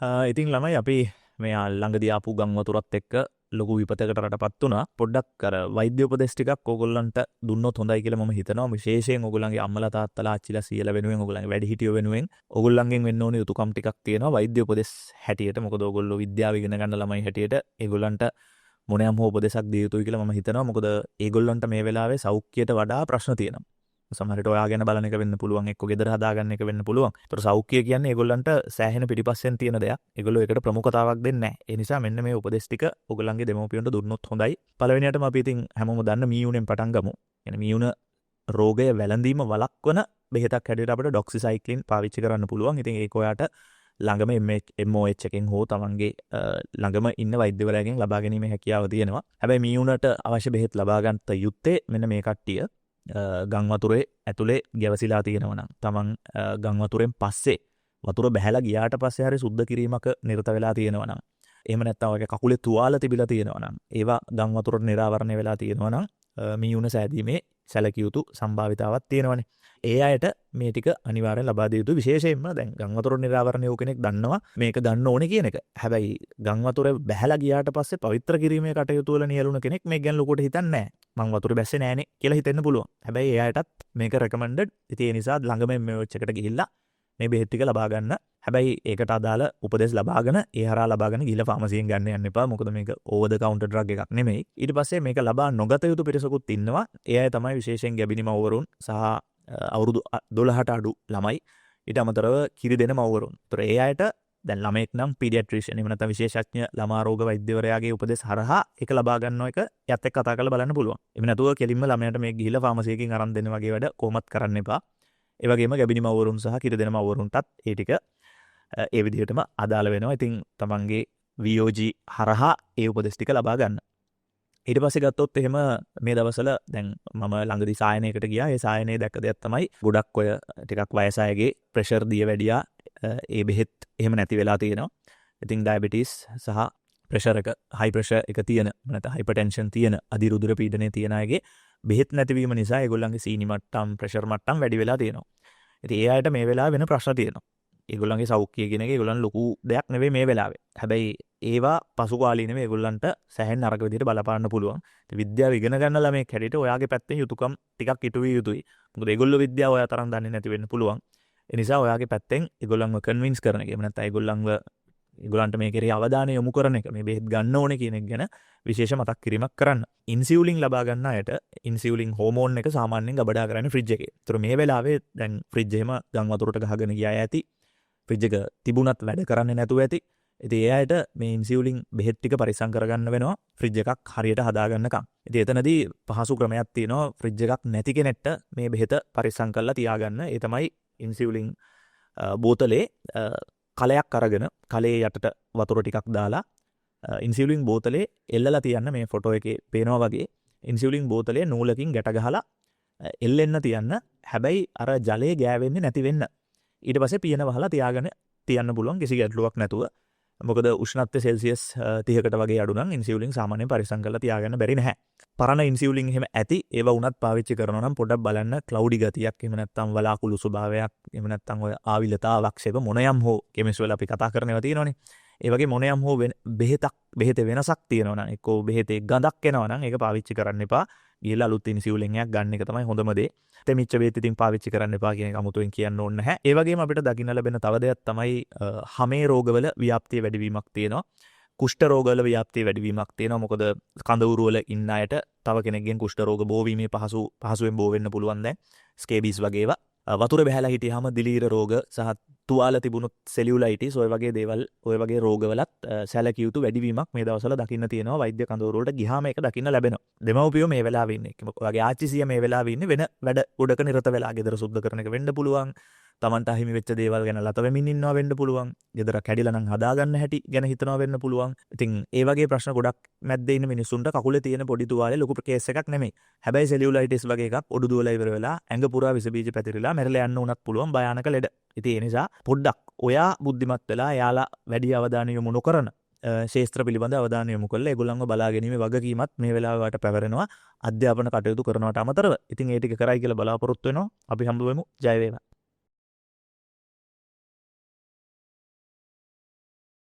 ඉතින් ළමයි අපි මේ ළඟදී ආපු ගම් වතුරත් එක්ක ලොකු විපතකට රටපත් වුණා. පොඩ්ඩක් අර වෛද්‍ය උපදෙස් ටිකක් ඕගොල්ලන්ට දුන්නොත් හොඳයි කියලා මම හිතනවා. විශේෂයෙන් ඕගොල්ලන්ගේ අම්මලා තාත්තලා ආච්චිලා සීයලා වෙනුවෙන් ඕගොල්ලන්ගේ වැඩිහිටියෝ වෙනුවෙන් ඕගොල්ලන්ගෙන් වෙන්න ඕනේ යුතුයකම් ටිකක් තියෙනවා වෛද්‍ය උපදෙස් හැටියට. මොකද ඕගොල්ලෝ විද්‍යාව ඉගෙන ගන්න ළමයි හැටියට ඒගොල්ලන්ට මොනෑම් හෝ උපදෙසක් දිය යුතුයි කියලා මම හිතනවා. මොකද ඒගොල්ලන්ට මේ වෙලාවේ සෞඛ්‍යයට වඩා ප්‍රශ්න තියෙනවා. සමහරට ඔයා ගැන බලන එක වෙන්න පුළුවන්, එක්ක ගෙදර හදාගන්න එක වෙන්න පුළුවන්. ඒතර සෞඛ්‍ය කියන්නේ ඒගොල්ලන්ට සෑහෙන පිටිපස්සෙන් තියෙන දෙයක්. ඒගොල්ලෝ ඒකට ප්‍රමුඛතාවක් දෙන්නේ නැහැ. ඒ නිසා මෙන්න මේ උපදෙස් ටික ඔයගොල්ලන්ගේ දෙමව්පියන්ට දුන්නොත් හොඳයි. පළවෙනියටම අපි ඉතින් හැමෝම දන්න මීයුනෙන් පටන් ගමු. يعني මීයුන රෝගය වැළඳීම වළක්වන බෙහෙතක් හැටියට අපිට ඩොක්සිසයික්ලින් පාවිච්චි කරන්න පුළුවන්. ඉතින් ඒක ඔයාට ළඟම MOH එකෙන් හෝ තමන්ගේ ළඟම ඉන්න වෛද්‍යවරයාගෙන් ලබා ගැනීමේ හැකියාව තියෙනවා. හැබැයි මීයුනට අවශ්‍ය බෙහෙත් ලබා ගන්නත් යුත්තේ මෙන්න මේ කට්ටිය ගම් වතුරේ ඇතුලේ ගැවසිලා තියෙනවා නම් තමන් ගම් වතුරෙන් පස්සේ වතුර බැහැලා ගියාට පස්සේ හරි සුද්ධ කිරීමක නිරත වෙලා තියෙනවා නම් එහෙම නැත්නම් ඔයගේ කකුලේ තුවාල තිබිලා තියෙනවා නම් ඒවා ගම් වතුරට නිරාවරණය වෙලා තියෙනවා නම් මීයුන සෑදීමේ සැලකිය යුතු සම්භාවිතාවක් තියෙනවානේ. ඒ අයට මේ ටික අනිවාර්යෙන් ලබා දිය යුතු. විශේෂයෙන්ම දැන් ගම් වතුර නිරාවරණය වූ කෙනෙක් දන්නවා මේක ගන්න ඕනේ කියන එක. හැබැයි ගම් වතුරේ බැහැලා ගියාට පස්සේ පවිත්‍ර කිරීමේ කටයුතු වල නියැලුණ කෙනෙක් මේක ගැන ලොකුට හිතන්නේ නැහැ. මං වතුරේ බැස්සේ නෑනේ කියලා හිතෙන්න පුළුවන්. හැබැයි ඒ අයටත් මේක රෙකමෙන්ඩඩ්. ඉතින් ඒ නිසා ළඟම MOH එකට ගිහිල්ලා මේ බෙහෙත් ටික ලබා ගන්න. හැබැයි ඒකට අදාළ උපදෙස් ලබාගෙන ඒ හරහා ලබාගෙන ගිහිල්ලා ෆාමසියෙන් ගන්න යන්න එපා. මොකද මේක ඕවර් ද කවුන්ටර් ඩ්‍රග් එකක් නෙමෙයි. ඊට පස්සේ මේක ලබා නොගත යුතු පිරිසකුත් ඉන්නවා. ඒ අය තමයි විශේෂයෙන් ගැබිනි මව්වරුන් සහ අවුරුදු 12ට අඩු ළමයි. ඊට අමතරව කිරි දෙන මව්වරුන්. ඒතර ඒ අයට දැන් ළමෙක් නම් පීඩියාට්‍රිෂියන් එහෙම නැත්නම් විශේෂඥ ළමා රෝග වෛද්‍යවරයාගේ උපදෙස් හරහා ඒක ලබා ගන්න එක යත් එක්ක කතා කරලා බලන්න පුළුවන්. එහෙම නැතුව කෙලින්ම ළමයාට මේක ගිහිල්ලා ෆාමසියකින් අරන් දෙන්න වගේ වැඩ කොහොමත් කරන්න එපා. ඒ වගේම ගැබිනි මව්වරුන් සහ කිරි දෙන මව්වරුන්ටත් ඒ ටික ඒ විදිහටම අදාළ වෙනවා. ඉතින් තමන්ගේ VOG හරහා ඒ උපදෙස් ටික ලබා ගන්න. ඊට පස්සේ ගත්තොත් එහෙම මේ දවස්වල දැන් මම ළඟදී සායනයකට ගියා. ඒ සායනයේ දැක්ක දෙයක් තමයි ගොඩක් ඔය ටිකක් වයස අයගේ ප්‍රෙෂර් දිය වැඩියා ඒ බෙහෙත් එහෙම නැති වෙලා තියෙනවා. ඉතින් ඩයබටිස් සහ ප්‍රෙෂර් එක හයි ප්‍රෙෂර් එක තියෙන නැත්නම් හයිපර්ටෙන්ෂන් තියෙන අධිරුධිර පීඩනයේ තියෙන අයගේ බෙහෙත් නැතිවීම නිසා ඒගොල්ලන්ගේ සීනි මට්ටම් ප්‍රෙෂර් මට්ටම් වැඩි වෙලා තියෙනවා. ඉතින් ඒ අයට මේ වෙලාවේ වෙන ප්‍රශ්න තියෙනවා. ඒගොල්ලන්ගේ සෞඛ්‍යය කියන එක ඒගොල්ලන් ලොකු දෙයක් නෙවෙයි මේ වෙලාවේ. හැබැයි ඒවා පසුකාලීනව ඒගොල්ලන්ට සැහැන් අරක විදිහට බලපාන්න පුළුවන්. ඉතින් විද්‍යාව ඉගෙන ගන්න ළමෙක් හැටියට ඔයාගේ පැත්තෙන් යුතුයකම් ටිකක් ඉටු විය යුතුයි. මොකද ඒගොල්ලෝ විද්‍යාව ඔයා තරම් දන්නේ නැති වෙන්න පුළුවන්. ඒ නිසා ඔයාගේ පැත්තෙන් ඒගොල්ලන්ව කන්වින්ස් කරන එක. එහෙම නැත්නම් ඒගොල්ලන්ට මේ කෙරෙහි අවධානය යොමු කරන එක. මේ බෙහෙත් ගන්න ඕනේ කියන එක ගැන විශේෂ මතක් කිරීමක් කරන්න. ඉන්සියුලින් ලබා ගන්න අයට ඉන්සියුලින් හෝමෝන් එක සාමාන්‍යයෙන් ගබඩා කරන්නේ ෆ්‍රිජ් එකේ. ඒතර මේ වෙලාවේ දැන් ෆ්‍රිජ් එහෙම ගම් වතුරට ගහගෙන ගියා ඇති. ෆ්‍රිජ් එක තිබුණත් වැඩ කරන්නේ නැතුව ඇති. ඉතින් ඒ අයට මේ ඉන්සියුලින් බෙහෙත් ටික පරිස්සම් කරගන්න වෙනවා ෆ්‍රිජ් එකක් හරියට හදාගන්නකම්. ඉතින් එතනදී පහසු ක්‍රමයක් තියෙනවා ෆ්‍රිජ් එකක් නැති කෙනෙක්ට මේ බෙහෙත පරිස්සම් කරලා තියාගන්න. ඒ තමයි ඉන්සියුලින් බෝතලේ කලයක් අරගෙන කලේ යටට වතුර ටිකක් දාලා ඉන්සියුලින් බෝතලේ එල්ලලා තියන්න. මේ ෆොටෝ එකේ පේනවා වගේ ඉන්සියුලින් බෝතලේ නූලකින් ගැට ගහලා එල්ලෙන්න තියන්න. හැබැයි අර ජලය ගෑවෙන්නේ නැති වෙන්න. ඊට පස්සේ පියන වහලා තියාගෙන තියන්න පුළුවන් කිසි ගැටලුවක් නැතුව. මොකද උෂ්ණත්වය සෙල්සියස් 30කට වගේ අඩු නම් ඉන්සියුලින් සාමාන්‍යයෙන් පරිස්සම් කරලා තියාගන්න බැරි නැහැ. පරණ ඉන්සියුලින් එහෙම ඇති ඒවා උනත් පාවිච්චි කරනවා නම් පොඩ්ඩක් බලන්න ක්ලවුඩි ගතියක් එහෙම නැත්නම් වලාකුළු ස්වභාවයක් එහෙම නැත්නම් ඔය ආවිලතාවක් සේව මොනයම් හෝ කෙමිස්ට්‍රි වල අපි කතා කරන ඒවා තියෙනවනේ. ඒ වගේ මොනයම් හෝ බෙහෙතේ වෙනසක් තියෙනවා නම් එක්කෝ බෙහෙතේ ගඳක් එනවා නම් ඒක පාවිච්චි කරන්න එපා. ගිහලා අලුත් ඉන්සියුලින් එකක් ගන්න එක තමයි හොඳම දේ. තෙමිච්ච බෙහෙත් ඉතින් පාවිච්චි කරන්න එපා කියන එක අමුතුවෙන් කියන්න ඕනේ නැහැ. ඒ වගේම අපිට දකින්න ලැබෙන තව දෙයක් තමයි හමේ රෝගවල ව්‍යාප්තිය වැඩිවීමක් තියෙනවා. කුෂ්ඨ රෝගවල ව්‍යාප්තිය වැඩිවීමක් තියෙනවා. මොකද කඳවුරු වල ඉන්න අයට තව කෙනෙක්ගෙන් කුෂ්ඨ රෝග බෝවීමේ පහසුවෙන් බෝ වෙන්න පුළුවන් දැන්. ස්කේබීස් වගේ ඒවා. වතුර බහැලා හිටියාම දිලීර රෝග සහ තුවාල තිබුණොත් සෙලියුලයිටිස් ඔය වගේ දේවල් ඔය වගේ රෝගවලත් සැලකිය යුතු වැඩිවීමක් මේ දවස්වල දකින්න තියෙනවා. වෛද්‍ය කඳවුරු වලට ගියාම ඒක දකින්න ලැබෙනවා. දෙමව්පියෝ මේ වෙලාවේ ඉන්නේ. ඔයගේ ආච්චිසිය මේ වෙලාවේ ඉන්නේ වෙන වැඩ උඩක නිරත වෙලා ගෙදර සුද්ධ කරන එක වෙන්න පුළුවන්. තමන්ට අහිමි වෙච්ච දේවල් ගැන ලත වෙමින් ඉන්නවා වෙන්න පුළුවන්. ගෙදර කැඩිලා නම් හදාගන්න හැටි ගැන හිතනවා වෙන්න පුළුවන්. ඉතින් ඒ වගේ ප්‍රශ්න ගොඩක් මැද්දේ ඉන්න මිනිස්සුන්ට කකුලේ තියෙන පොඩි තුවාලේ ලොකු කේස් එකක් නෙමෙයි. හැබැයි සෙලියුලයිටිස් වගේ එකක් ඔඩු දුවලා ඉවර වෙලා ඇඟ පුරා විස බීජ පැතිරිලා මැරලා යන්න උනත් පුළුවන් භයානක ලෙඩ. ඉතින් ඒ නිසා පොඩ්ඩක් ඔයා බුද්ධිමත් වෙලා එයාලා වැඩි අවධානය යොමු නොකරන ශේස්ත්‍ර පිළිබඳ අවධානය යොමු කරලා ඒගොල්ලන්ව බලා ගැනීමේ වගකීමත් මේ වෙලාවේ වට පැවරෙනවා අධ්‍යාපන කටයුතු කරනවට අමතරව. ඉතින් ඒ ටික කරයි කියලා බලාපොරොත්තු වෙනවා. අපි හම්බ වෙමු. ජය වේවා.